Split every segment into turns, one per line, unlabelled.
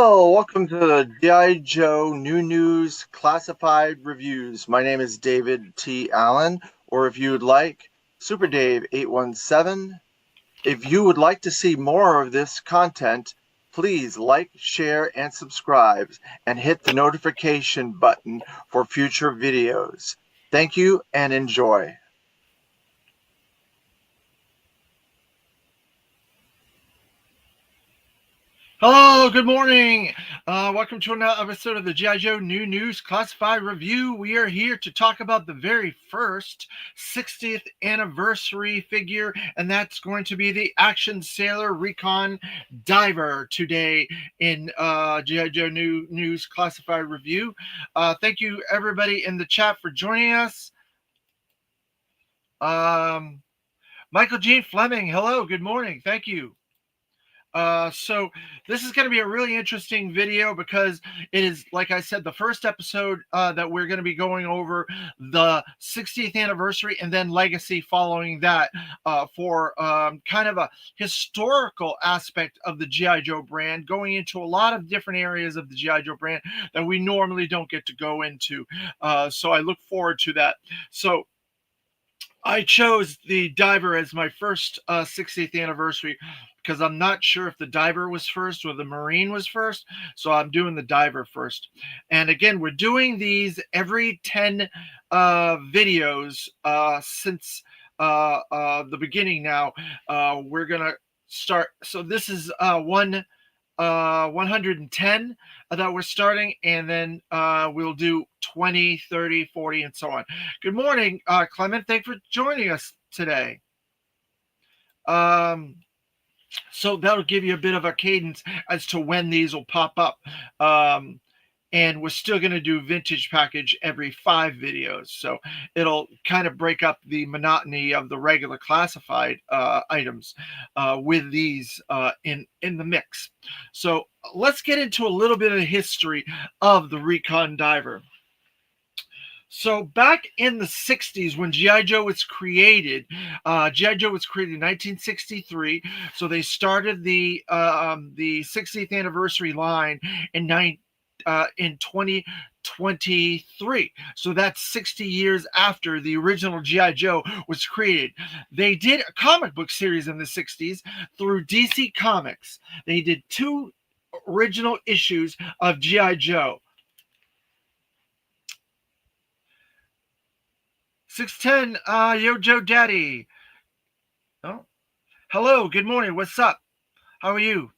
Hello, welcome to the G.I. Joe New News Classified Reviews. My name is David T. Allen, or if you'd like, Super Dave 817. If you would like to see more of this content, please like, share, and subscribe, and hit the notification button for future videos. Thank you and enjoy.
Hello, good morning. Welcome to another episode of the G.I. Joe New News Classified Review. We are here to talk about the very first 60th anniversary figure, and that's going to be the Action Sailor Recon Diver today in G.I. Joe New News Classified Review. Thank you, everybody in the chat, for joining us. Michael Gene Fleming, hello, good morning. Thank you. So this is going to be a really interesting video because it is, like I said, the first episode that we're going to be going over the 60th anniversary and then legacy following that for kind of a historical aspect of the G.I. Joe brand, going into a lot of different areas of the G.I. Joe brand that we normally don't get to go into. So I look forward to that. So I chose the Diver as my first 60th anniversary because I'm not sure if the Diver was first or the Marine was first. So I'm doing the Diver first. And again, we're doing these every 10 videos since the beginning now. We're going to start. So this is 110 that we're starting, and then we'll do 20, 30, 40, and so on. Good morning, Clement. Thanks for joining us today. So that'll give you a bit of a cadence as to when these will pop up. And we're still going to do vintage package every 5 videos. So it'll kind of break up the monotony of the regular classified items with these in the mix. So let's get into a little bit of the history of the Recon Diver. So back in the 60s when G.I. Joe was created, G.I. Joe was created in 1963. So they started the 60th anniversary line in 2023. So that's 60 years after the original G.I. Joe was created. They did a comic book series in the 60s through DC Comics. They did 2 original issues of G.I. Joe. 610, yo, Joe Daddy. Oh, hello, good morning. What's up? How are you?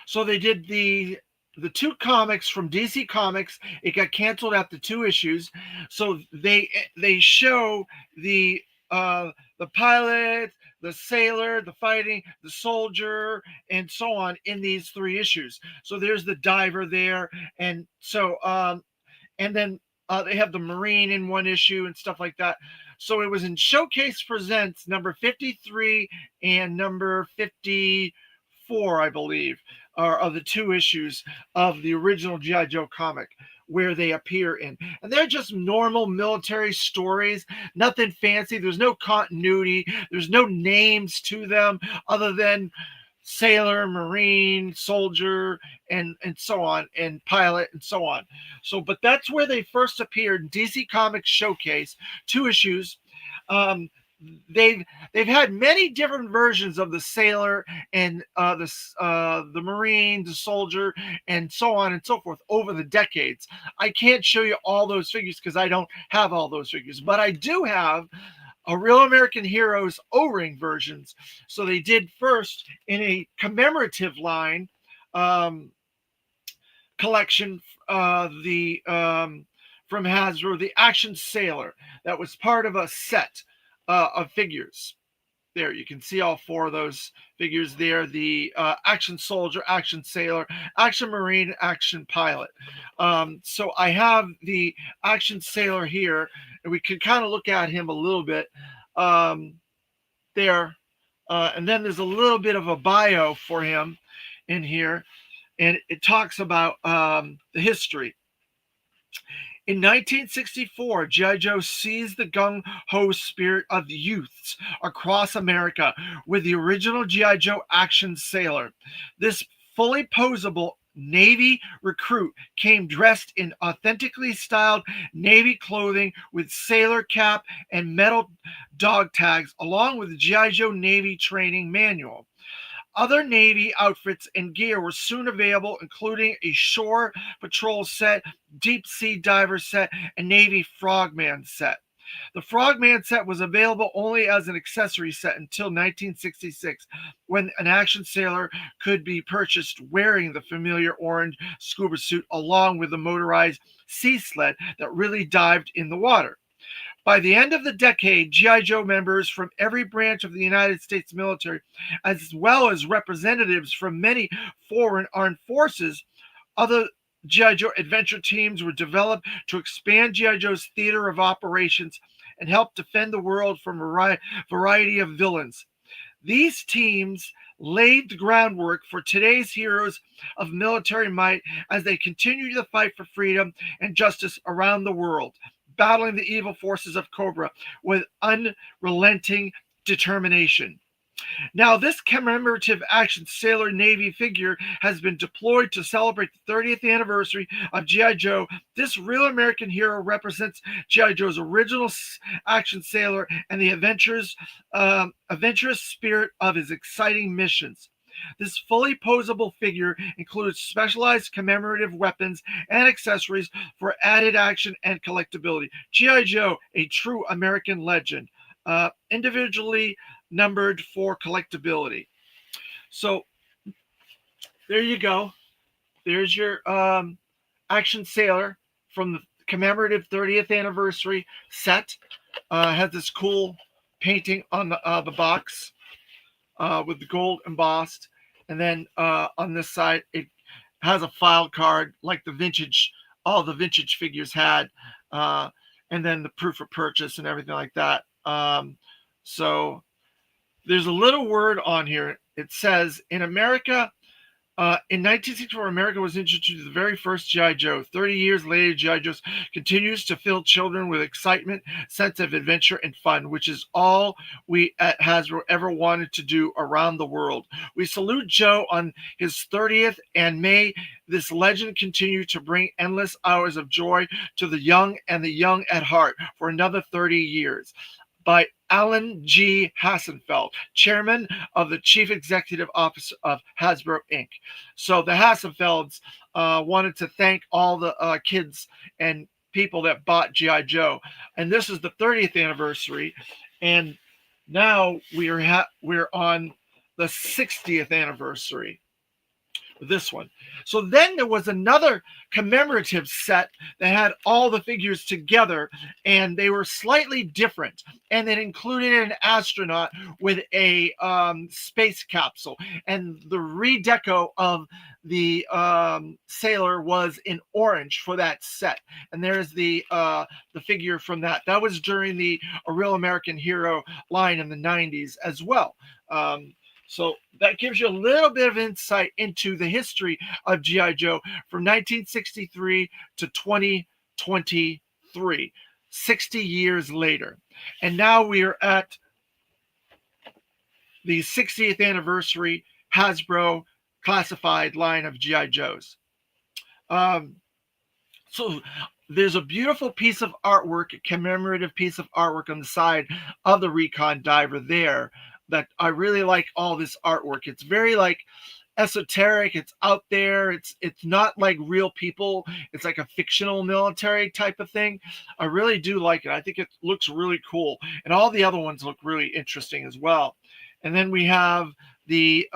So they did the 2 comics from DC Comics. It got canceled after 2 issues. So they show the pilot, the sailor, the fighting, the soldier, and so on in these 3 issues. So there's the diver there, and so and then they have the Marine in 1 issue and stuff like that. So it was in Showcase Presents number 53 and number 54, I believe, are the 2 issues of the original G.I. Joe comic where they appear in. And they're just normal military stories, nothing fancy. There's no continuity. There's no names to them other than sailor, marine, soldier, and so on, and pilot, and so on. So, but that's where they first appeared in DC Comics Showcase, 2 issues. They've had many different versions of the sailor and the marine, the soldier, and so on and so forth over the decades. I can't show you all those figures because I don't have all those figures, but I do have a Real American Heroes O-ring versions. So they did first in a commemorative line collection, from Hasbro, the Action Sailor. That was part of a set of figures. There, you can see all 4 of those figures there. The Action Soldier, Action Sailor, Action Marine, Action Pilot. So I have the Action Sailor here, and we can kind of look at him a little bit there. And then there's a little bit of a bio for him in here, and it talks about the history. In 1964, G.I. Joe seized the gung ho spirit of the youths across America with the original G.I. Joe action sailor. This fully posable Navy recruit came dressed in authentically styled Navy clothing with sailor cap and metal dog tags, along with the G.I. Joe Navy training manual. Other Navy outfits and gear were soon available, including a shore patrol set, deep sea diver set, and Navy frogman set. The frogman set was available only as an accessory set until 1966, when an action sailor could be purchased wearing the familiar orange scuba suit along with the motorized sea sled that really dived in the water. By the end of the decade, G.I. Joe members from every branch of the United States military, as well as representatives from many foreign armed forces, other G.I. Joe adventure teams were developed to expand G.I. Joe's theater of operations and help defend the world from a variety of villains. These teams laid the groundwork for today's heroes of military might as they continue the fight for freedom and justice around the world, battling the evil forces of Cobra with unrelenting determination. Now, this commemorative action sailor Navy figure has been deployed to celebrate the 30th anniversary of G.I. Joe. This real American hero represents G.I. Joe's original action sailor and the adventurous spirit of his exciting missions. This fully posable figure includes specialized commemorative weapons and accessories for added action and collectability. G.I. Joe, a true American legend, individually numbered for collectability. So there you go. There's your action sailor from the commemorative 30th anniversary set. Has this cool painting on the box with the gold embossed, and then on this side it has a file card like all the vintage figures had, and then the proof of purchase and everything like that. So there's a little word on here. It says, in America, in 1964, America was introduced to the very first G.I. Joe. 30 years later, G.I. Joe continues to fill children with excitement, sense of adventure, and fun, which is all we at Hasbro ever wanted to do around the world. We salute Joe on his 30th, and may this legend continue to bring endless hours of joy to the young and the young at heart for another 30 years. By Alan G. Hassenfeld, chairman of the chief executive officer of Hasbro Inc. So the Hassenfelds wanted to thank all the kids and people that bought G.I. Joe. And this is the 30th anniversary. And now we're on the 60th anniversary. This one. So then there was another commemorative set that had all the figures together, and they were slightly different. And it included an astronaut with a space capsule, and the redeco of the sailor was in orange for that set. And there's the figure from that. That was during the A Real American Hero line in the 90s as well. So that gives you a little bit of insight into the history of G.I. Joe from 1963 to 2023, 60 years later. And now we are at the 60th anniversary Hasbro classified line of G.I. Joes. So there's a beautiful piece of artwork, a commemorative piece of artwork on the side of the Recon diver there that I really like. All this artwork, it's very like esoteric, it's out there, it's not like real people, it's like a fictional military type of thing. I really do like it. I think it looks really cool, and all the other ones look really interesting as well. And then we have the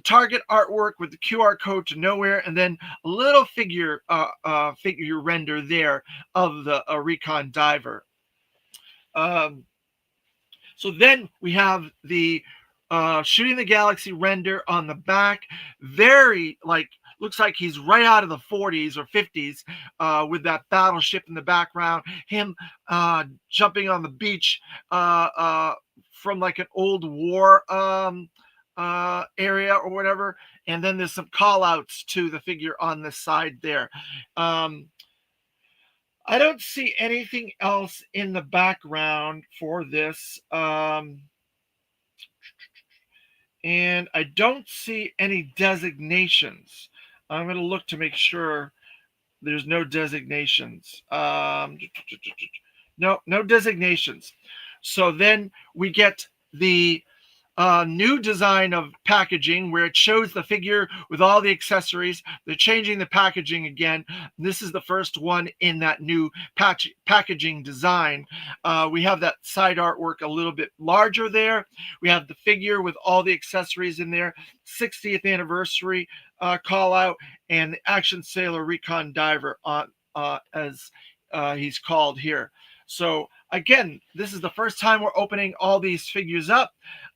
target artwork with the QR code to nowhere, and then a little figure render there of the Recon diver. So then we have the Shooting the Galaxy render on the back. Very like, looks like he's right out of the 40s or 50s with that battleship in the background. Him jumping on the beach from like an old war area or whatever. And then there's some call outs to the figure on the side there. I don't see anything else in the background for this. And I don't see any designations. I'm going to look to make sure there's no designations. No designations. So then we get the new design of packaging where it shows the figure with all the accessories. They're changing the packaging again. This is the first one in that new packaging design. We have that side artwork a little bit larger there. We have the figure with all the accessories in there, 60th anniversary call out, and the Action Sailor Recon Diver on as he's called here. So again, this is the first time we're opening all these figures up.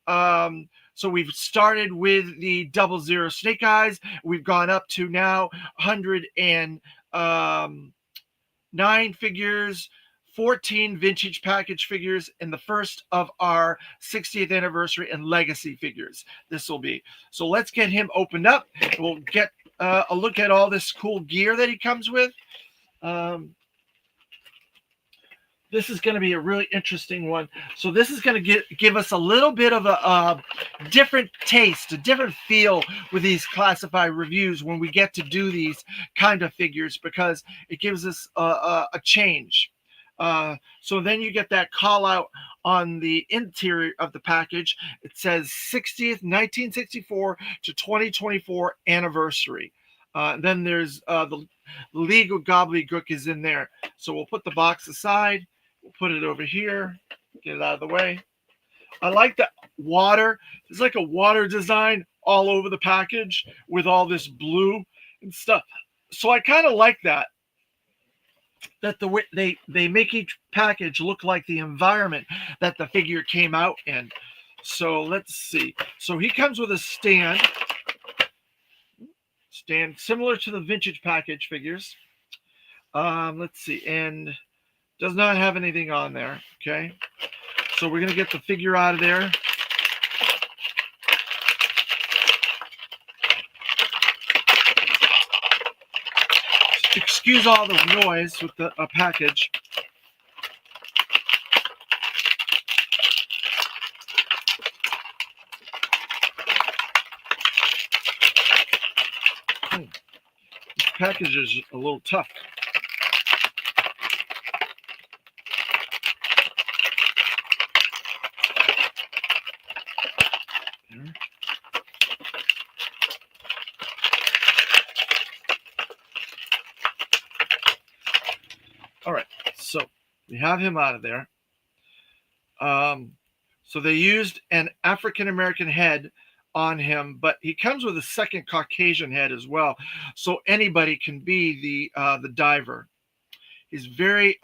So we've started with the 00 Snake Eyes. We've gone up to now 109 figures, 14 vintage package figures, and the first of our 60th anniversary and legacy figures. This will be. So let's get him opened up. We'll get a look at all this cool gear that he comes with. This is going to be a really interesting one. So this is going to give us a little bit of a different taste, a different feel with these classified reviews when we get to do these kind of figures, because it gives us a change. So then you get that call out on the interior of the package. It says 60th 1964 to 2024 anniversary. Then there's the legal gobbledygook is in there. So we'll put the box aside. We'll put it over here. Get it out of the way. I like the water. There's like a water design all over the package with all this blue and stuff. So I kind of like that. That the way they make each package look like the environment that the figure came out in. So let's see. So he comes with a stand similar to the vintage package figures. Let's see, and does not have anything on there. Okay, so we're gonna get the figure out of there. Excuse all the noise with the package. This package is a little tough. All right, so we have him out of there. So they used an African American head on him, but he comes with a second Caucasian head as well, so anybody can be the diver. He's very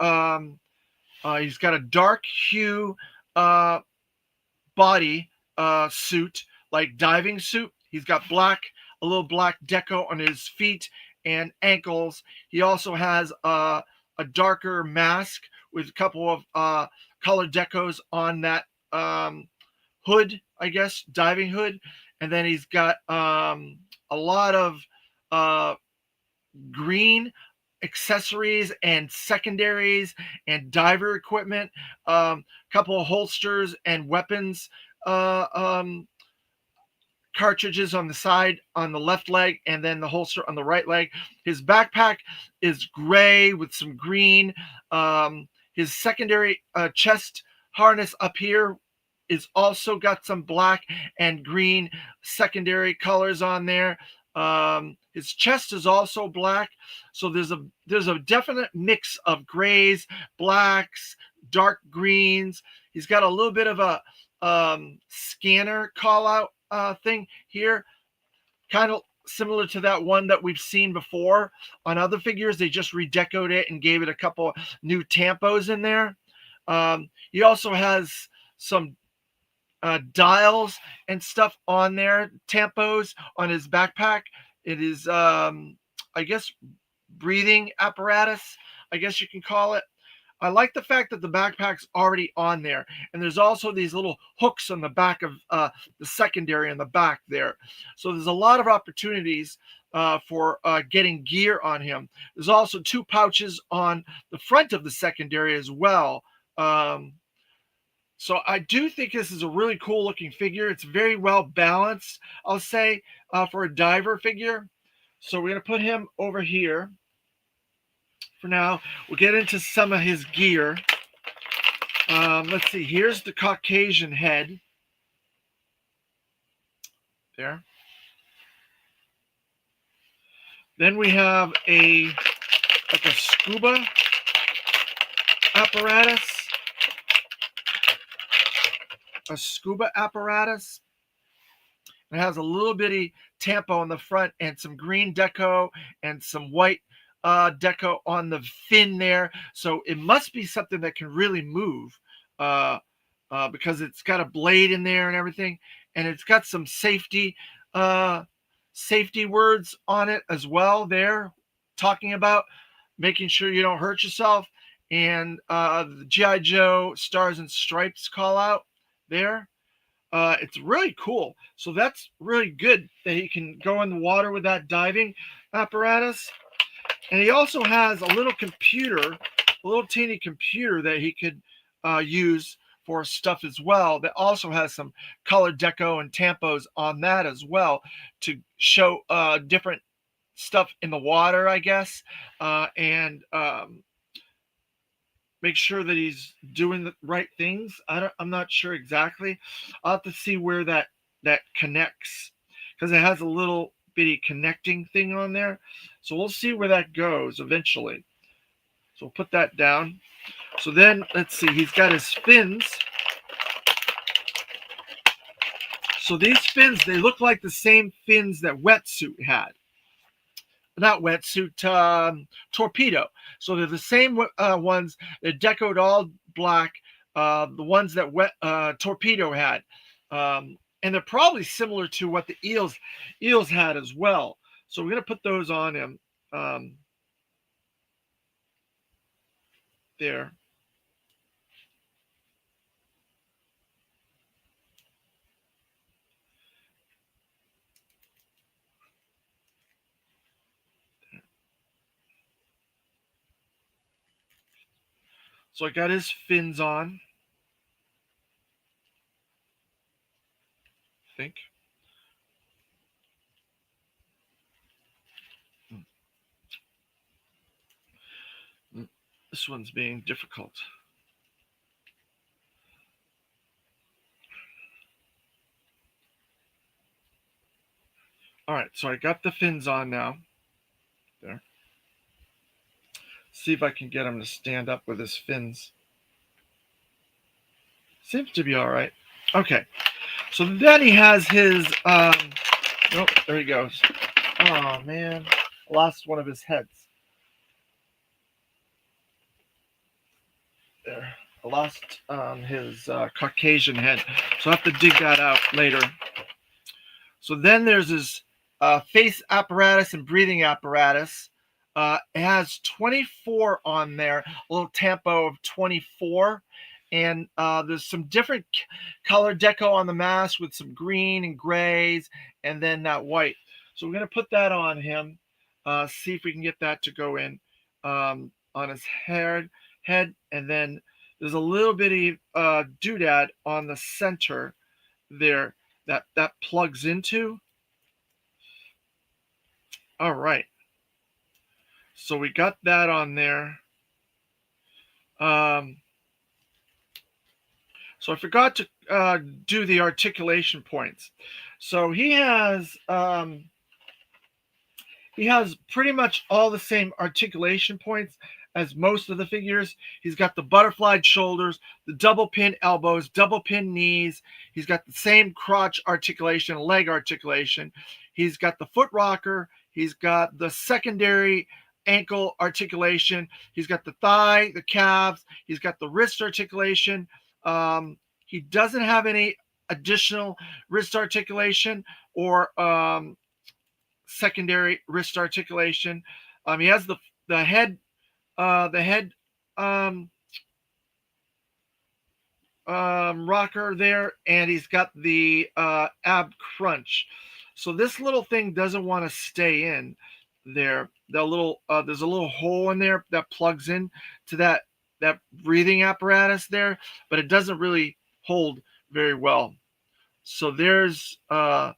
he's got a dark hue body suit, like diving suit. He's got a little black deco on his feet and ankles. He also has a darker mask with a couple of color decos on that hood, I guess, diving hood. And then he's got a lot of green accessories and secondaries and diver equipment, couple of holsters and weapons cartridges on the side on the left leg, and then the holster on the right leg. His backpack is gray with some green. His secondary chest harness up here is also got some black and green secondary colors on there. His chest is also black, so there's a definite mix of grays, blacks, dark greens. He's got a little bit of a scanner call out thing here, kind of similar to that one that we've seen before on other figures. They just redecorated it and gave it a couple new tampos in there. He also has some dials and stuff on there, tampos on his backpack. It is, I guess, breathing apparatus, I guess you can call it. I like the fact that the backpack's already on there, and there's also these little hooks on the back of the secondary in the back there. So there's a lot of opportunities for getting gear on him. There's also 2 pouches on the front of the secondary as well. So I do think this is a really cool looking figure. It's very well balanced, I'll say, for a diver figure. So we're going to put him over here for now. We'll get into some of his gear. Let's see. Here's the Caucasian head. There. Then we have a scuba apparatus. A scuba apparatus. It has a little bitty tampo on the front and some green deco and some white deco on the fin there. So it must be something that can really move because it's got a blade in there and everything. And it's got some safety words on it as well there, talking about making sure you don't hurt yourself. And the G.I. Joe Stars and Stripes call out there. It's really cool. So that's really good that he can go in the water with that diving apparatus. And he also has a little computer, a little teeny computer that he could use for stuff as well. That also has some color deco and tampos on that as well to show different stuff in the water, I guess, and make sure that he's doing the right things. I'm not sure exactly. I'll have to see where that connects because it has a little bitty connecting thing on there. So we'll see where that goes eventually. So we'll put that down. So then let's see, he's got his fins. So these fins, they look like the same fins that Wetsuit had. Not Wetsuit, Torpedo. So they're the same ones. They're decoed all black. The ones that Torpedo had, and they're probably similar to what the Eels had as well. So we're gonna put those on him there. So I got his fins on. I think. This one's being difficult. All right, so I got the fins on now. There. See if I can get him to stand up with his fins. Seems to be all right. Okay. So then he has his, oh, there he goes. Oh, man. I lost one of his heads. There. I lost his Caucasian head. So I have to dig that out later. So then there's his face apparatus and breathing apparatus. It has 24 on there, a little tampo of 24. And there's some different color deco on the mask with some green and grays and then that white. So we're going to put that on him, see if we can get that to go in on his head. And then there's a little bitty doodad on the center there that plugs into. All right. So we got that on there. So I forgot to do the articulation points. So he has pretty much all the same articulation points as most of the figures. He's got the butterflied shoulders, the double pin elbows, double pin knees. He's got the same crotch articulation, leg articulation. He's got the foot rocker. He's got the secondary ankle articulation. He's got the thigh, the calves. He's got the wrist articulation. He doesn't have any additional wrist articulation or secondary wrist articulation. He has the head rocker there, and he's got the ab crunch. So this little thing doesn't want to stay in there. There's a little hole in there that plugs in to that breathing apparatus there, but it doesn't really hold very well. So there's that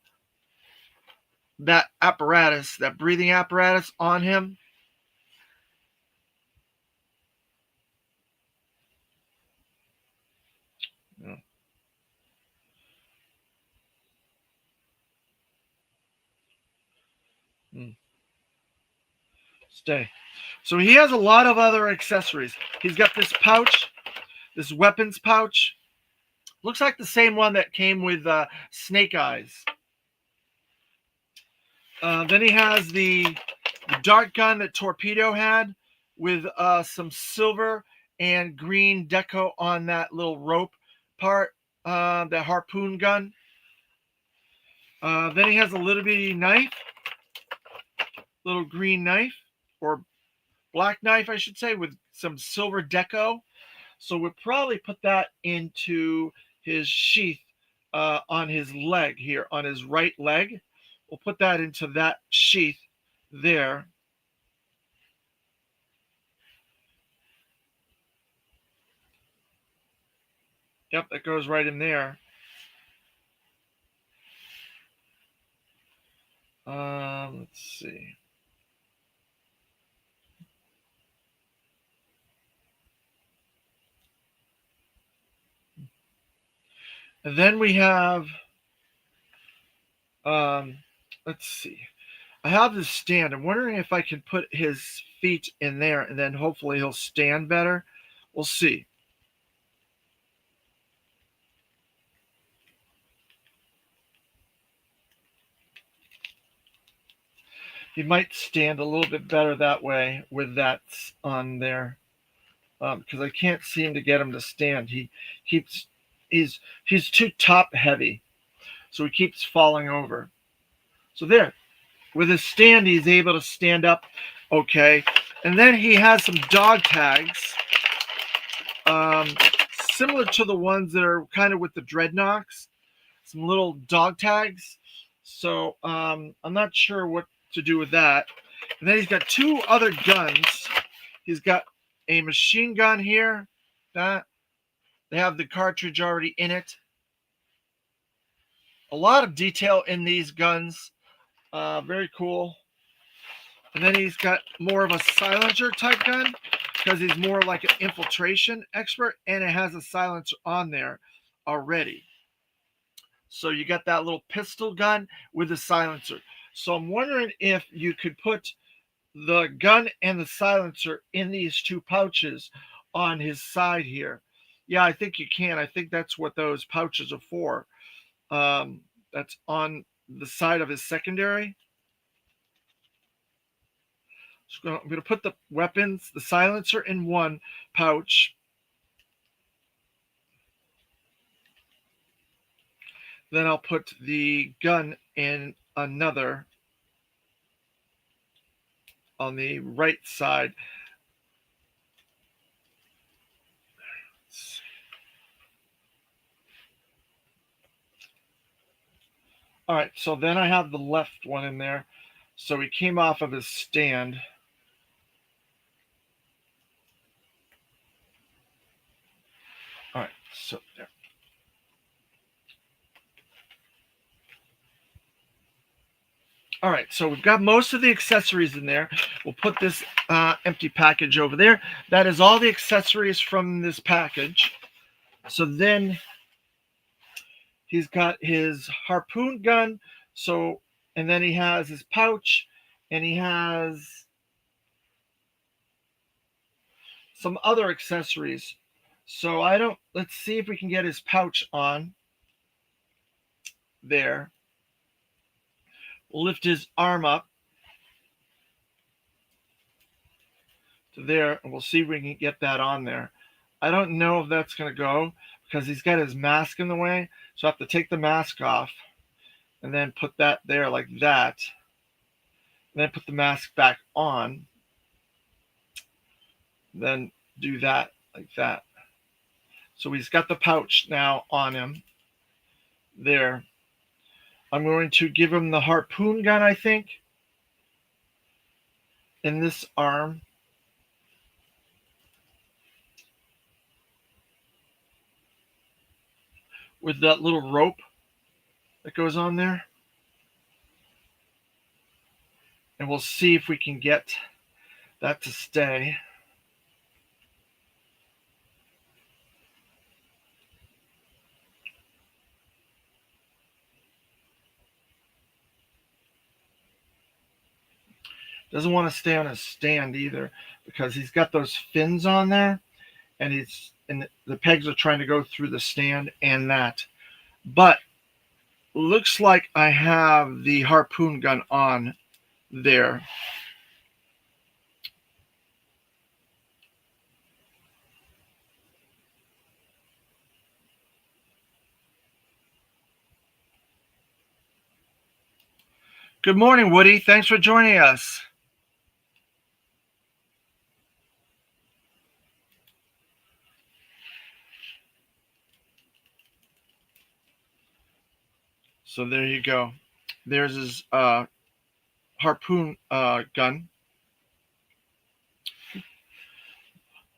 apparatus, that breathing apparatus on him. Stay. So he has a lot of other accessories. He's got this pouch, this weapons pouch. Looks like the same one that came with Snake Eyes. Then he has the dart gun that Torpedo had with some silver and green deco on that little rope part, that harpoon gun. Then he has a little bitty knife, little green knife, or black knife, I should say, with some silver deco. So we'll probably put that into his sheath on his leg here, on his right leg. We'll put that into that sheath there. Yep, that goes right in there. Let's see. And then we have, let's see. I have this stand. I'm wondering if I can put his feet in there and then hopefully he'll stand better. We'll see. He might stand a little bit better that way with that on there, because I can't seem to get him to stand. He keeps he's too top heavy, so he keeps falling over. So there, with his stand, he's able to stand up okay. And then he has some dog tags, um, similar to the ones that are kind of with the dreadnoughts, some little dog tags. So I'm not sure what to do with that. And then he's got two other guns. He's got a machine gun here. That they have the cartridge already in it. A lot of detail in these guns. Very cool. And then he's got more of a silencer type gun because he's more like an infiltration expert, and it has a silencer on there already. So you got that little pistol gun with a silencer. So I'm wondering if you could put the gun and the silencer in these two pouches on his side here. Yeah, I think you can. I think that's what those pouches are for. That's on the side of his secondary. So I'm going to put the weapons, the silencer in one pouch. Then I'll put the gun in another on the right side. All right, so then I have the left one in there. So he came off of his stand. All right, so there. All right, so we've got most of the accessories in there. We'll put this empty package over there. That is all the accessories from this package. So then he's got his harpoon gun. So, and then he has his pouch, and he has some other accessories. So let's see if we can get his pouch on there. We'll lift his arm up to there, and we'll see if we can get that on there. I don't know if that's going to go because he's got his mask in the way. So I have to take the mask off and then put that there like that. And then put the mask back on. Then do that like that. So he's got the pouch now on him there. I'm going to give him the harpoon gun, I think, in this arm. With that little rope that goes on there. And we'll see if we can get that to stay. Doesn't want to stay on his stand either because he's got those fins on there, and the pegs are trying to go through the stand and that. But looks like I have the harpoon gun on there. Good morning, Woody. Thanks for joining us. So there you go. There's his harpoon gun.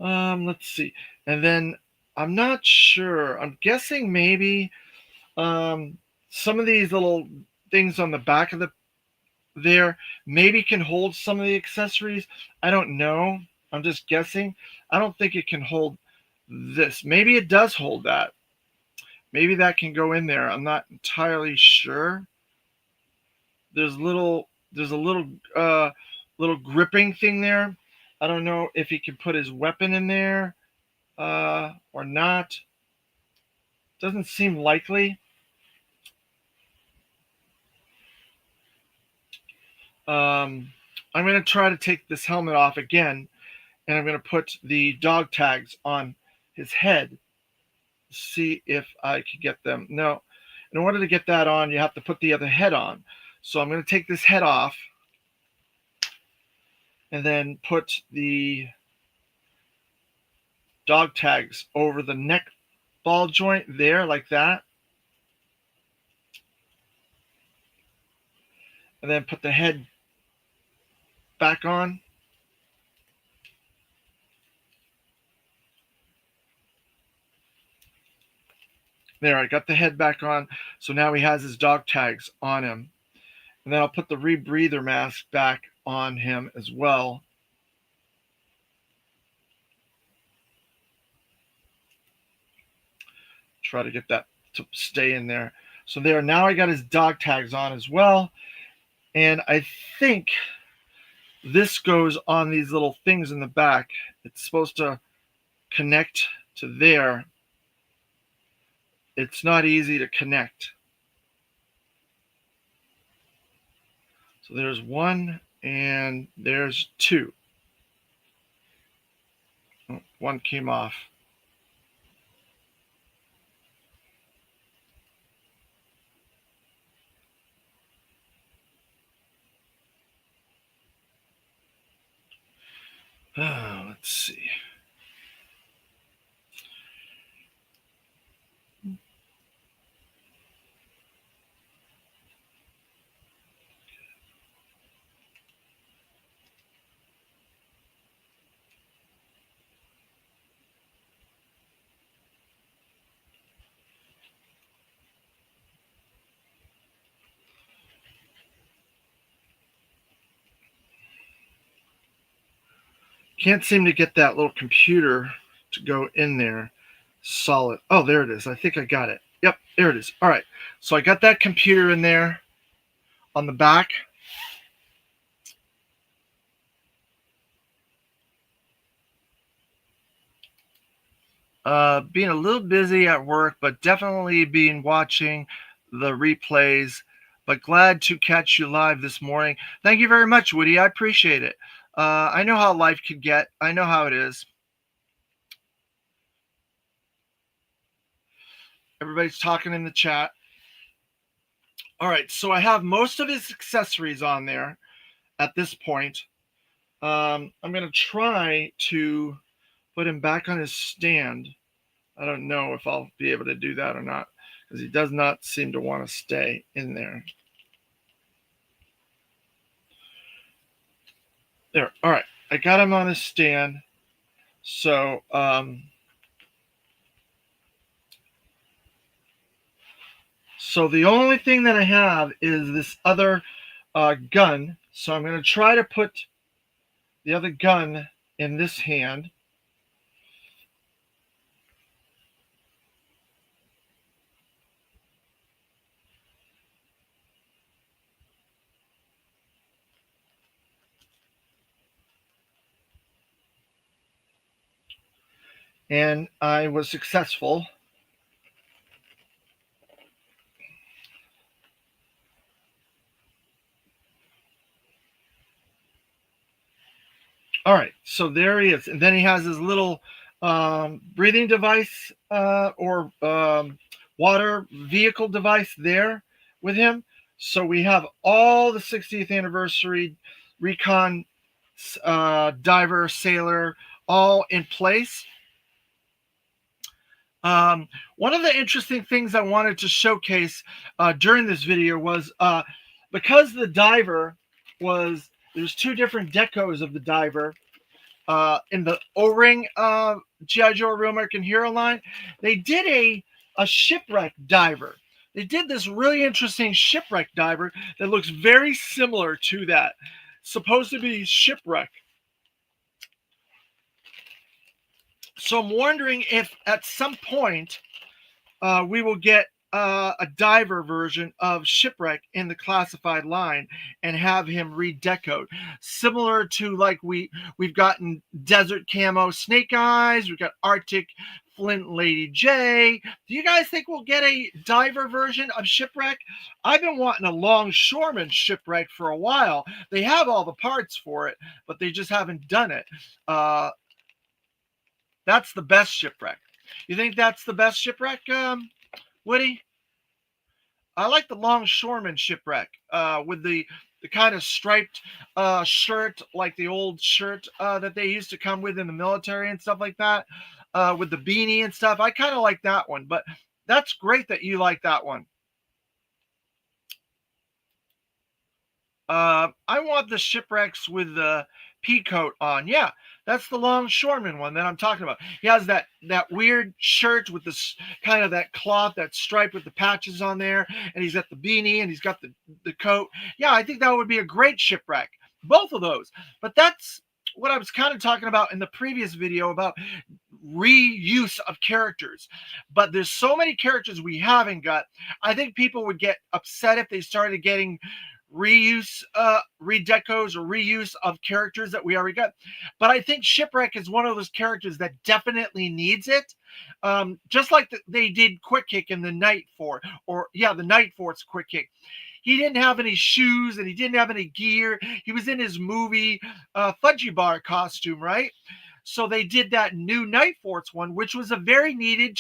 Let's see. And then I'm not sure. I'm guessing maybe some of these little things on the back of the there maybe can hold some of the accessories. I don't know. I'm just guessing. I don't think it can hold this. Maybe it does hold that. Maybe that can go in there. I'm not entirely sure. There's a little gripping thing there. I don't know if he can put his weapon in there or not. Doesn't seem likely. I'm going to try to take this helmet off again, and I'm going to put the dog tags on his head. See if I can get them. No, in order to get that on, you have to put the other head on. So I'm going to take this head off and then put the dog tags over the neck ball joint there like that. And then put the head back on. There, I got the head back on. So now he has his dog tags on him. And then I'll put the rebreather mask back on him as well. Try to get that to stay in there. So there, now I got his dog tags on as well. And I think this goes on these little things in the back. It's supposed to connect to there. It's not easy to connect. So there's one and there's two. Oh, one came off. Let's see. Can't seem to get that little computer to go in there solid. Oh, there it is. I think I got it. Yep, there it is. All right. So I got that computer in there on the back. Being a little busy at work, but definitely been watching the replays. But glad to catch you live this morning. Thank you very much, Woody. I appreciate it. I know how life could get. I know how it is. Everybody's talking in the chat. All right, so I have most of his accessories on there at this point. I'm going to try to put him back on his stand. I don't know if I'll be able to do that or not because he does not seem to want to stay in there. There. All right. I got him on his stand. So, so the only thing that I have is this other gun. So I'm going to try to put the other gun in this hand. And I was successful. All right, so there he is, and then he has his little breathing device or water vehicle device there with him. So we have all the 60th anniversary Recon diver, sailor, all in place. One of the interesting things I wanted to showcase during this video was because the diver was, there's two different decos of the diver. In the O-ring G.I. Joe Real American Hero line, they did a shipwreck diver. They did this really interesting shipwreck diver that looks very similar to that. Supposed to be shipwreck. So I'm wondering if at some point we will get a diver version of Shipwreck in the classified line and have him redecoed, similar to like we've gotten Desert Camo Snake Eyes, we've got Arctic Flint Lady J. Do you guys think we'll get a diver version of Shipwreck? I've been wanting a longshoreman Shipwreck for a while. They have all the parts for it, but they just haven't done it. That's the best Shipwreck. You think that's the best Shipwreck, Woody? I like the longshoreman Shipwreck with the kind of striped shirt, like the old shirt that they used to come with in the military and stuff like that, with the beanie and stuff. I kind of like that one, but that's great that you like that one. I want the Shipwrecks with the pea coat on. Yeah, that's the longshoreman one that I'm talking about. He has that weird shirt with this kind of that cloth, that stripe with the patches on there, and he's got the beanie and he's got the coat. Yeah, I think that would be a great Shipwreck. Both of those. But that's what I was kind of talking about in the previous video about reuse of characters. But there's so many characters we haven't got. I think people would get upset if they started getting reuse redecos or reuse of characters that we already got. But I think Shipwreck is one of those characters that definitely needs it, just like they did Quick Kick in the Night Fort, or yeah, the Night Fort's Quick Kick. He didn't have any shoes and he didn't have any gear. He was in his movie Fudgy Bar costume, right? So they did that new Night Forts one, which was a very needed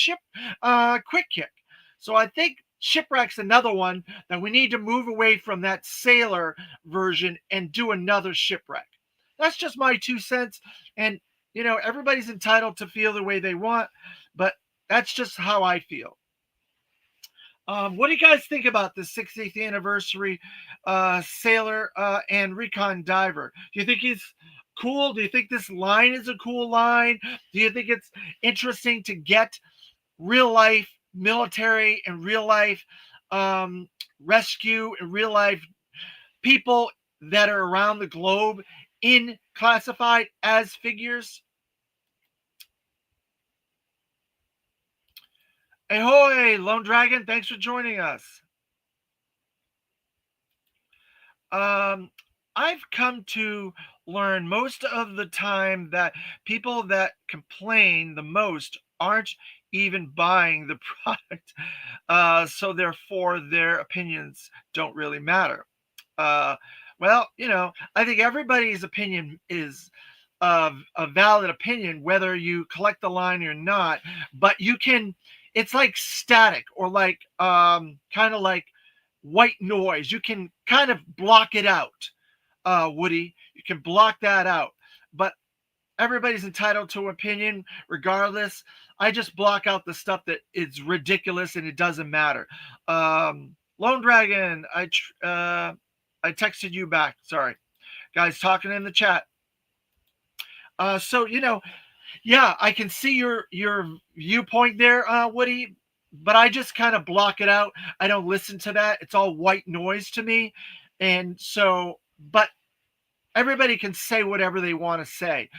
Quick Kick. So I think Shipwreck's another one that we need to move away from that sailor version and do another Shipwreck. That's just my 2 cents. And, you know, everybody's entitled to feel the way they want, but that's just how I feel. What do you guys think about the 60th anniversary sailor and Recon diver? Do you think he's cool? Do you think this line is a cool line? Do you think it's interesting to get real life military and real life rescue and real life people that are around the globe in classified as figures? Ahoy, Lone Dragon, thanks for joining us. I've come to learn most of the time that people that complain the most aren't even buying the product. So therefore their opinions don't really matter. Well, you know, I think everybody's opinion is a valid opinion, whether you collect the line or not, but you can, it's like static or like kind of like white noise. You can kind of block it out, Woody. You can block that out. But everybody's entitled to opinion regardless. I just block out the stuff that is ridiculous and it doesn't matter. Lone Dragon, I texted you back. Sorry, guys, talking in the chat. So yeah, I can see your viewpoint there, Woody, but I just kind of block it out. I don't listen to that. It's all white noise to me, and so, but everybody can say whatever they want to say.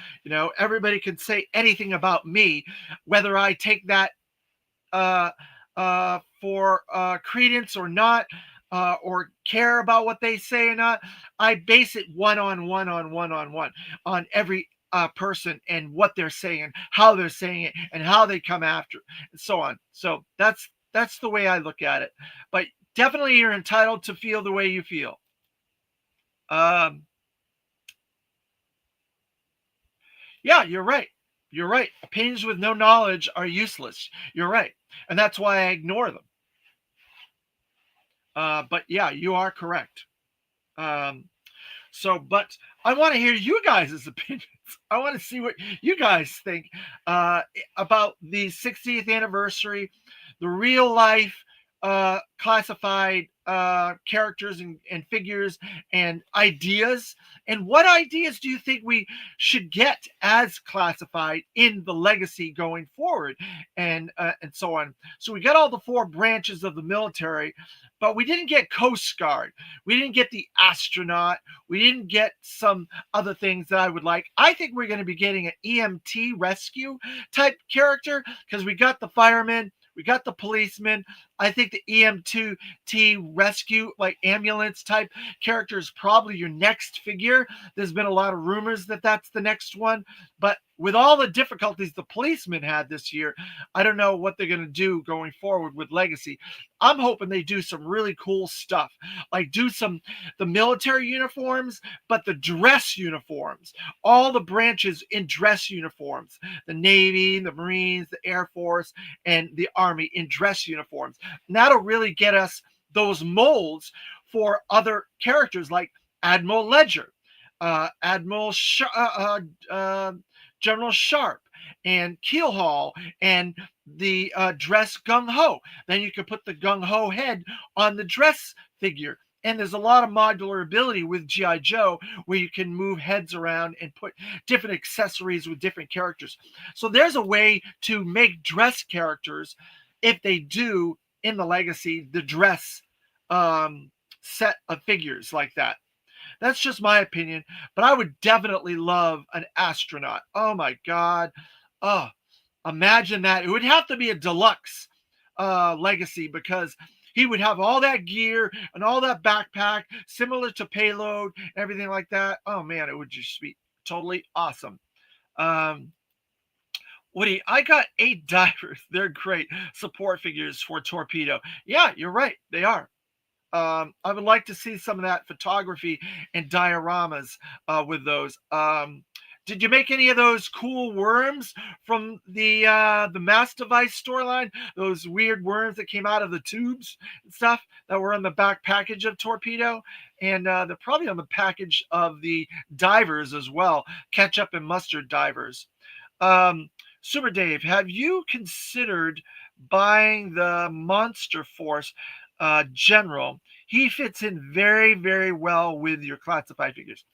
Everybody can say anything about me, whether I take that uh, for credence or not, or care about what they say or not. I base it one on every person and what they're saying, how they're saying it, and how they come after, and so on. So that's the way I look at it. But definitely, you're entitled to feel the way you feel. Um, Yeah, you're right. You're right. Opinions with no knowledge are useless. You're right. And that's why I ignore them. But yeah, you are correct. Um, but I want to hear you guys' opinions. I want to see what you guys think uh, about the 60th anniversary, the real life classified characters and figures and ideas. And what ideas do you think we should get as classified in the legacy going forward, and so on? So we got all the four branches of the military, but we didn't get Coast Guard. We didn't get the astronaut. We didn't get some other things that I would like. I think we're going to be getting an EMT rescue type character because we got the firemen, we got the policemen. I think the EMT rescue, like ambulance type character, is probably your next figure. There's been a lot of rumors that that's the next one. But with all the difficulties the policemen had this year, I don't know what they're going to do going forward with Legacy. I'm hoping they do some really cool stuff, like do the military uniforms, but the dress uniforms, all the branches in dress uniforms, the Navy, the Marines, the Air Force, and the Army in dress uniforms. And that'll really get us those molds for other characters like Admiral Ledger, Admiral General Sharp, and Keelhaul, and the dress Gung Ho. Then you can put the Gung Ho head on the dress figure. And there's a lot of modular ability with G.I. Joe where you can move heads around and put different accessories with different characters. So there's a way to make dress characters, if they do in the Legacy, the dress set of figures like that. That's just my opinion, but I would definitely love an astronaut. Oh my God. Oh, imagine that. It would have to be a deluxe Legacy because he would have all that gear and all that backpack, similar to Payload, everything like that. Oh man, it would just be totally awesome. Um, Woody, I got 8 divers. They're great support figures for Torpedo. Yeah, you're right. They are. I would like to see some of that photography and dioramas with those. Did you make any of those cool worms from the Mass Device storyline? Those weird worms that came out of the tubes and stuff that were on the back package of Torpedo, and they're probably on the package of the divers as well. Ketchup and mustard divers. Um, Super Dave, have you considered buying the Monster Force General? He fits in very, very well with your classified figures.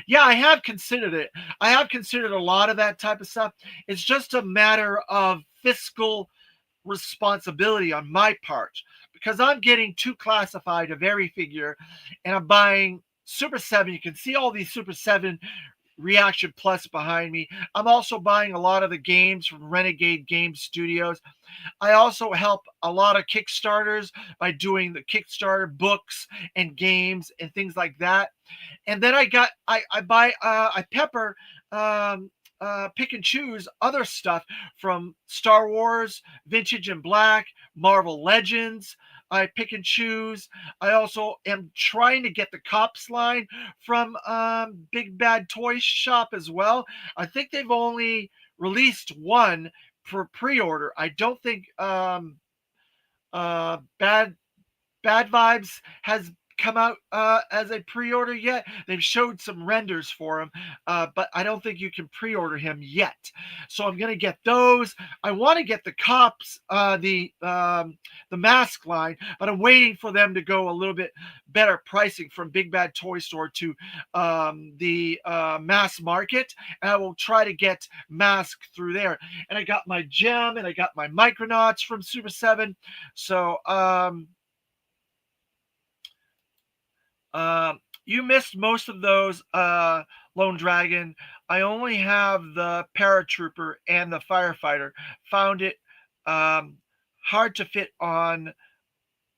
Yeah, I have considered it. I have considered a lot of that type of stuff. It's just a matter of fiscal responsibility on my part because I'm getting too classified of every figure and I'm buying Super 7. You can see all these Super 7 Reaction Plus behind me. I'm also buying a lot of the games from Renegade Game Studios. I also help a lot of Kickstarters by doing the Kickstarter books and games and things like that. And then I buy I pepper pick and choose other stuff from Star Wars, Vintage and Black, Marvel Legends. I pick and choose. I also am trying to get the Cops line from Big Bad Toy Shop as well. I think they've only released one for pre-order. I don't think Bad Vibes has come out as a pre-order yet. They've showed some renders for him, but I don't think you can pre-order him yet. So I'm gonna get those. I want to get the cops, the mask line, but I'm waiting for them to go a little bit better pricing from Big Bad Toy Store to the mass market, and I will try to get mask through there. And I got my gem and I got my Micronauts from Super 7. So you missed most of those, Lone Dragon. I only have the paratrooper and the firefighter. Found it um, hard to fit on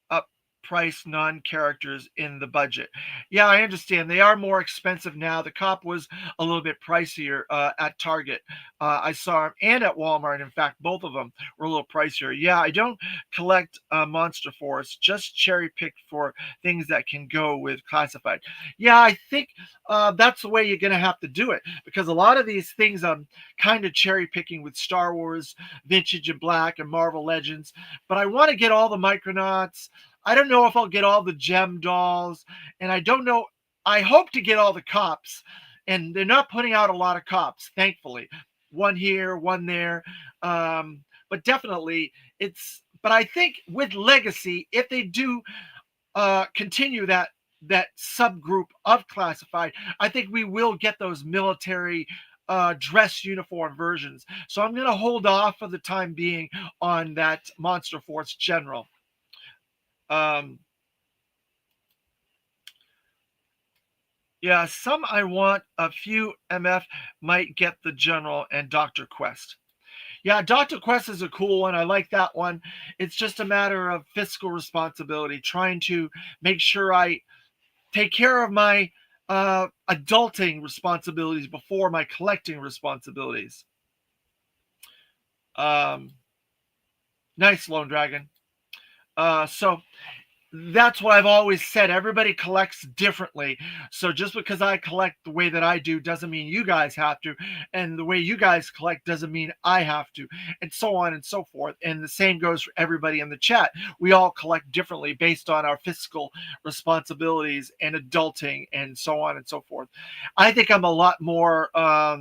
up price non-characters in the budget. Yeah, I understand. They are more expensive now. The cop was a little bit pricier at Target. I saw them, and at Walmart. In fact, both of them were a little pricier. Yeah, I don't collect Monster Force, just cherry picked for things that can go with classified. Yeah, I think that's the way you're going to have to do it, because a lot of these things I'm kind of cherry picking with Star Wars, Vintage and Black, and Marvel Legends. But I want to get all the Micronauts. I don't know if I'll get all the gem dolls, and I don't know. I hope to get all the cops, and they're not putting out a lot of cops, thankfully. One here, one there, but definitely it's. But I think with Legacy, if they do continue that subgroup of classified, I think we will get those military dress uniform versions. So I'm going to hold off for the time being on that Monster Force General. Um, yeah, some I want, a few MF might get the General and Dr. Quest. Yeah, Dr. Quest is a cool one. I like that one. It's just a matter of fiscal responsibility, trying to make sure I take care of my adulting responsibilities before my collecting responsibilities. Um, nice, Lone Dragon. So that's what I've always said. Everybody collects differently. So just because I collect the way that I do doesn't mean you guys have to. And the way you guys collect doesn't mean I have to. And so on and so forth. And the same goes for everybody in the chat. We all collect differently based on our fiscal responsibilities and adulting and so on and so forth. I think I'm a lot more uh,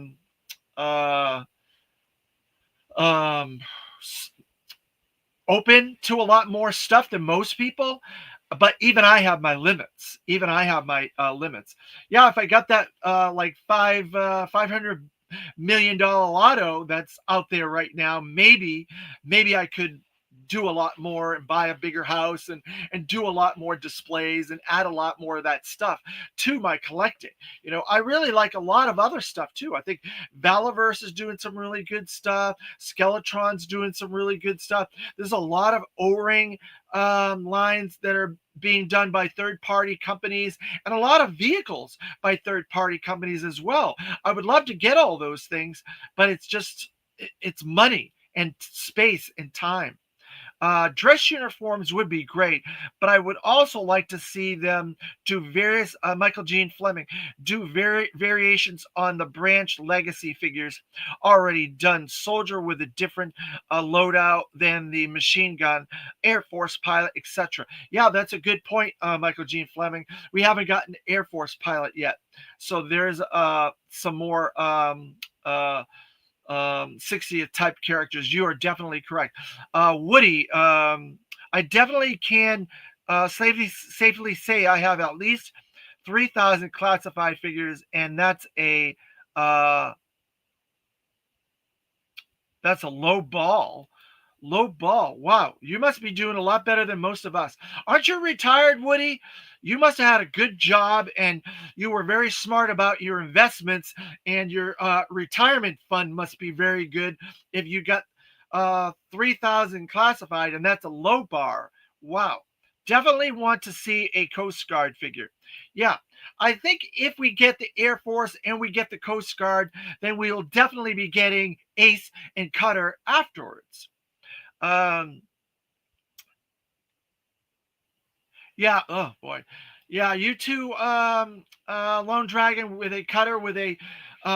um, open to a lot more stuff than most people, but even I have my limits. Even I have my limits. Yeah, if I got that like $500 million lotto that's out there right now, maybe I could do a lot more and buy a bigger house and do a lot more displays and add a lot more of that stuff to my collecting. I really like a lot of other stuff too. I think Valaverse is doing some really good stuff. Skeletron's doing some really good stuff. There's a lot of O-ring lines that are being done by third-party companies, and a lot of vehicles by third-party companies as well. I would love to get all those things, but it's money and space and time. Dress uniforms would be great, but I would also like to see them do various, Michael Gene Fleming, do variations on the Branch Legacy figures already done. Soldier with a different loadout than the machine gun, Air Force pilot, etc. Yeah, that's a good point, Michael Gene Fleming. We haven't gotten Air Force pilot yet. So there's some more 60th type characters. You are definitely correct. Woody, I definitely can safely say I have at least 3,000 classified figures, and uh, that's a low ball. Low ball. Wow. You must be doing a lot better than most of us. Aren't you retired, Woody? You must have had a good job and you were very smart about your investments, and your retirement fund must be very good if you got 3,000 classified, and that's a low bar. Wow. Definitely want to see a Coast Guard figure. Yeah. I think if we get the Air Force and we get the Coast Guard, then we will definitely be getting Ace and Cutter afterwards. Um, yeah. Oh boy. Yeah. You two, Lone Dragon with a cutter with a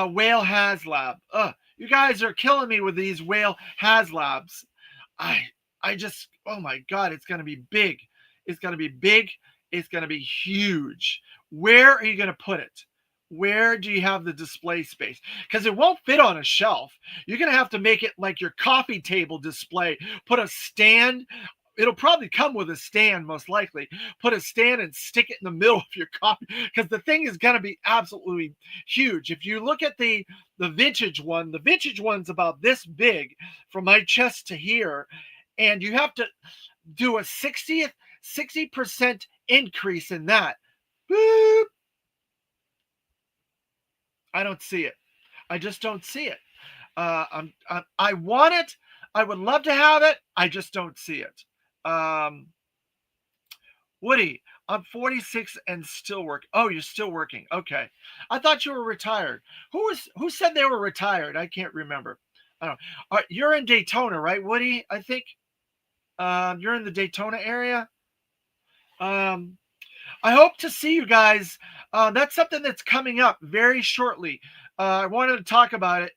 whale HasLab. You guys are killing me with these whale HasLabs. I, I just. Oh my God! It's gonna be big. It's gonna be big, is going to be huge. Where are you going to put it? Where do you have the display space? Because it won't fit on a shelf. You're going to have to make it like your coffee table display. Put a stand. It'll probably come with a stand, most likely. Put a stand and stick it in the middle of your coffee, because the thing is going to be absolutely huge. If you look at the vintage one, the vintage one's about this big from my chest to here, and you have to do a 60% increase in that. Boop. I don't see it. I just don't see it. I want it. I would love to have it. I just don't see it. Woody, I'm 46 and still work. Oh, you're still working. Okay. I thought you were retired. Who said they were retired? I can't remember. I don't know. All right, you're in Daytona, right, Woody? I think you're in the Daytona area. Um, I hope to see you guys. That's something that's coming up very shortly. I wanted to talk about it.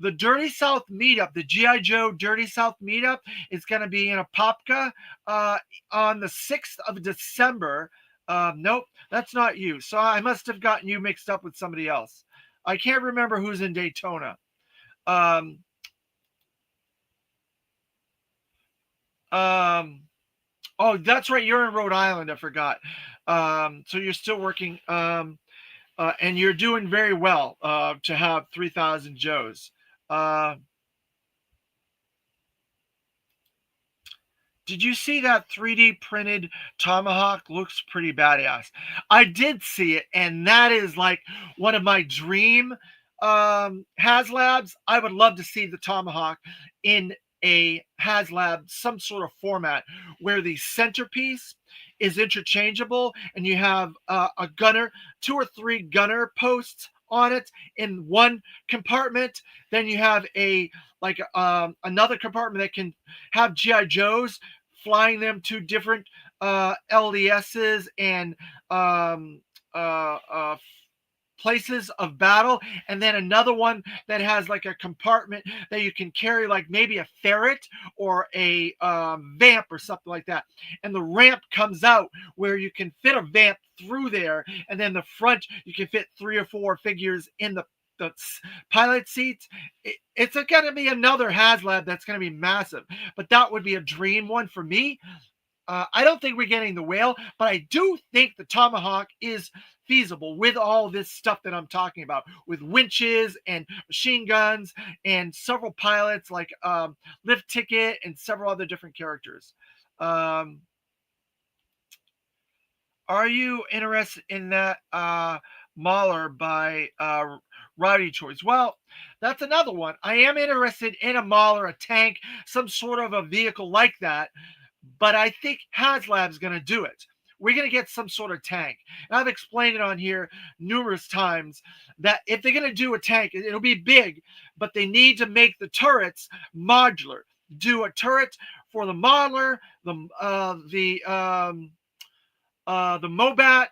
The Dirty South meetup, the GI Joe Dirty South meetup, is going to be in Apopka on the 6th of December. Nope, that's not you. So I must have gotten you mixed up with somebody else. I can't remember who's in Daytona. Um, um, oh, that's right. You're in Rhode Island. I forgot. So you're still working, and you're doing very well to have 3,000 Joes. Uh, Did you see that 3D printed tomahawk? Looks pretty badass. I did see it, and that is like one of my dream HasLabs. I would love to see the tomahawk in a HasLab, some sort of format where the centerpiece is interchangeable, and you have a gunner, 2 or 3 gunner posts on it in one compartment. Then you have a like another compartment that can have GI Joes, flying them to different LDSs and um, uh, places of battle, and then another one that has like a compartment that you can carry, like maybe a ferret or a vamp or something like that. And the ramp comes out where you can fit a vamp through there, and then the front you can fit 3 or 4 figures in the pilot seats. It's going to be another HasLab that's going to be massive, but that would be a dream one for me. I don't think we're getting the whale, but I do think the tomahawk is feasible with all this stuff that I'm talking about, with winches and machine guns and several pilots like Lift Ticket and several other different characters. Um, are you interested in that Mauler by Rowdy Choice? Well, that's another one. I am interested in a Mauler, a tank, some sort of a vehicle like that, but I think HasLab's going to do it. We're going to get some sort of tank. And I've explained it on here numerous times that if they're going to do a tank, it'll be big, but they need to make the turrets modular. Do a turret for the modeler, the Mobat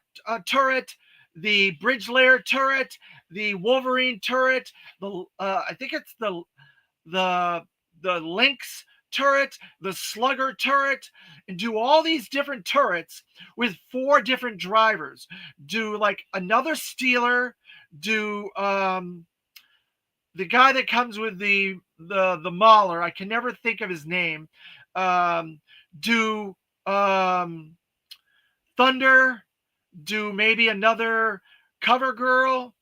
turret, the Bridge Layer turret, the Wolverine turret, I think it's the Lynx turret, the Slugger turret, and do all these different turrets with 4 different drivers. Do like another Steeler, do the guy that comes with the Mauler, I can never think of his name. Do Thunder, do maybe another Cover Girl,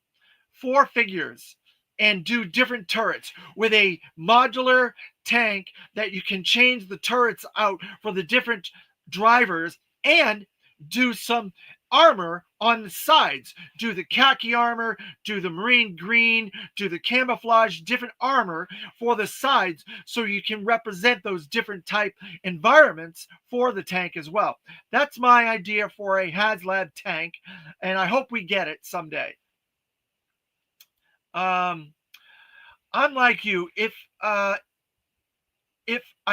4 figures, and do different turrets with a modular tank that you can change the turrets out for the different drivers, and do some armor on the sides. Do the khaki armor, do the marine green, do the camouflage different armor for the sides, so you can represent those different type environments for the tank as well. That's my idea for a HasLab tank, and I hope we get it someday. Um, Unlike you, if I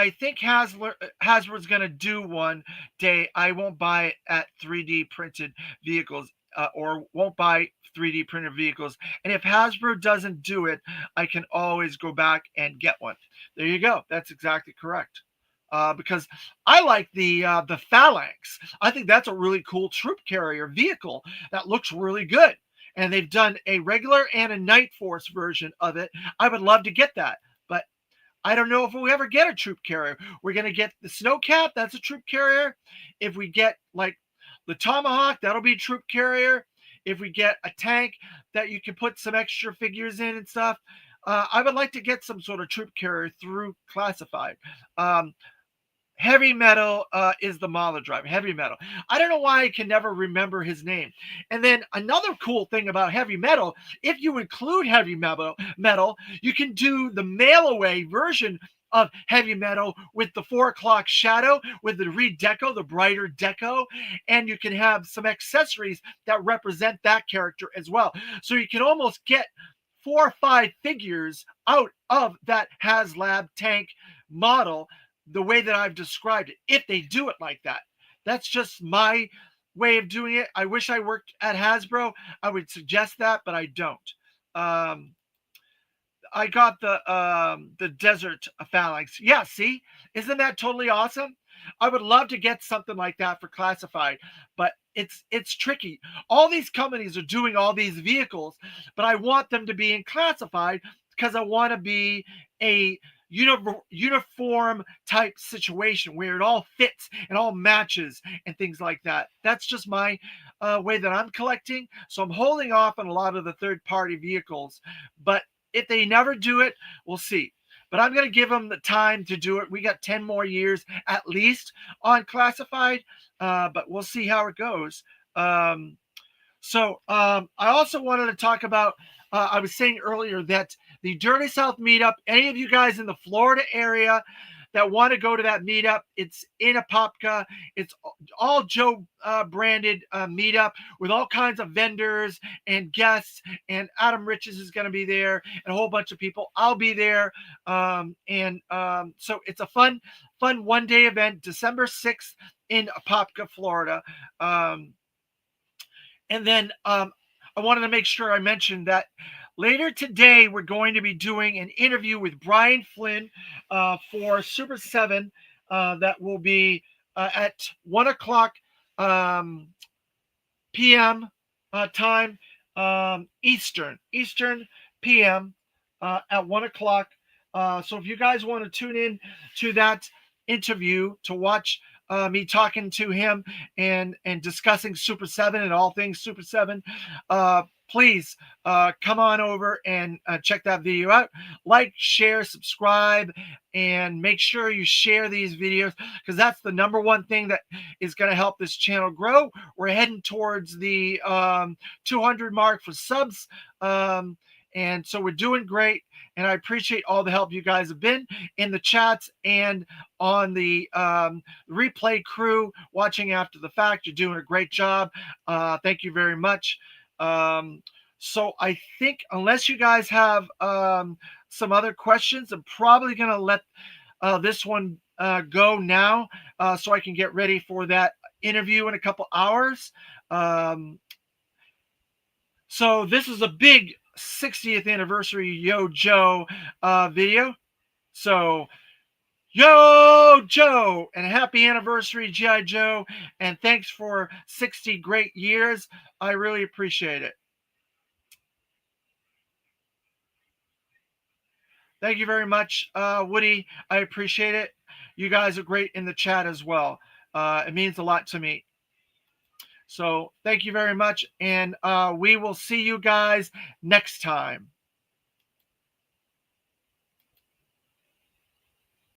think Hasbro's going to do one day, I won't buy it at 3D printed vehicles, or won't buy 3D printed vehicles. And if Hasbro doesn't do it, I can always go back and get one. There you go. That's exactly correct. because I like the Phalanx. I think that's a really cool troop carrier vehicle that looks really good. And they've done a regular and a Night Force version of it. I would love to get that, but I don't know if we ever get a troop carrier. We're gonna get the Snowcat, that's a troop carrier. If we get like the Tomahawk, that'll be a troop carrier. If we get a tank that you can put some extra figures in and stuff, I would like to get some sort of troop carrier through classified. Um, Heavy Metal is the model driver. Heavy Metal. I don't know why I can never remember his name. And then another cool thing about Heavy Metal, if you include Heavy Metal, you can do the mail away version of Heavy Metal with the 4 o'clock shadow, with the redeco, the brighter deco, and you can have some accessories that represent that character as well. So you can almost get 4 or 5 figures out of that HasLab tank model the way that I've described it, if they do it like that. That's just my way of doing it. I wish I worked at Hasbro. I would suggest that, but I don't. Um, I got the Desert Phalanx. Yeah, see, isn't that totally awesome? I would love to get something like that for classified, but it's tricky. All these companies are doing all these vehicles, but I want them to be in classified because I want to be a uniform type situation where it all fits and all matches and things like that. That's just my way that I'm collecting. So I'm holding off on a lot of the third party vehicles, but if they never do it, we'll see. But I'm going to give them the time to do it. We got 10 more years at least on classified, but we'll see how it goes. I also wanted to talk about, I was saying earlier that the Dirty South meetup, any of you guys in the Florida area that want to go to that meetup, it's in Apopka. It's all Joe branded meetup with all kinds of vendors and guests. And Adam Riches is going to be there and a whole bunch of people. I'll be there. So it's a fun 1 day event, December 6th in Apopka, Florida. And then I wanted to make sure I mentioned that later today we're going to be doing an interview with Brian Flynn for Super 7 that will be at 1 o'clock p.m. Time, Eastern p.m. At 1 o'clock. So if you guys want to tune in to that interview to watch me talking to him and discussing Super 7 and all things Super 7, please come on over and check that video out. Like, share, subscribe, and make sure you share these videos because that's the number one thing that is going to help this channel grow. We're heading towards the 200 mark for subs. And so we're doing great. And I appreciate all the help you guys have been in the chats and on the replay crew watching after the fact. You're doing a great job. Thank you very much. So I think unless you guys have some other questions, I'm probably going to let this one go now so I can get ready for that interview in a couple hours. So this is a big 60th anniversary Yo Joe video. So Yo Joe, and happy anniversary, G.I. Joe, and thanks for 60 great years. I really appreciate it. Thank you very much, Woody. I appreciate it. You guys are great in the chat as well. It means a lot to me. So thank you very much, and we will see you guys next time.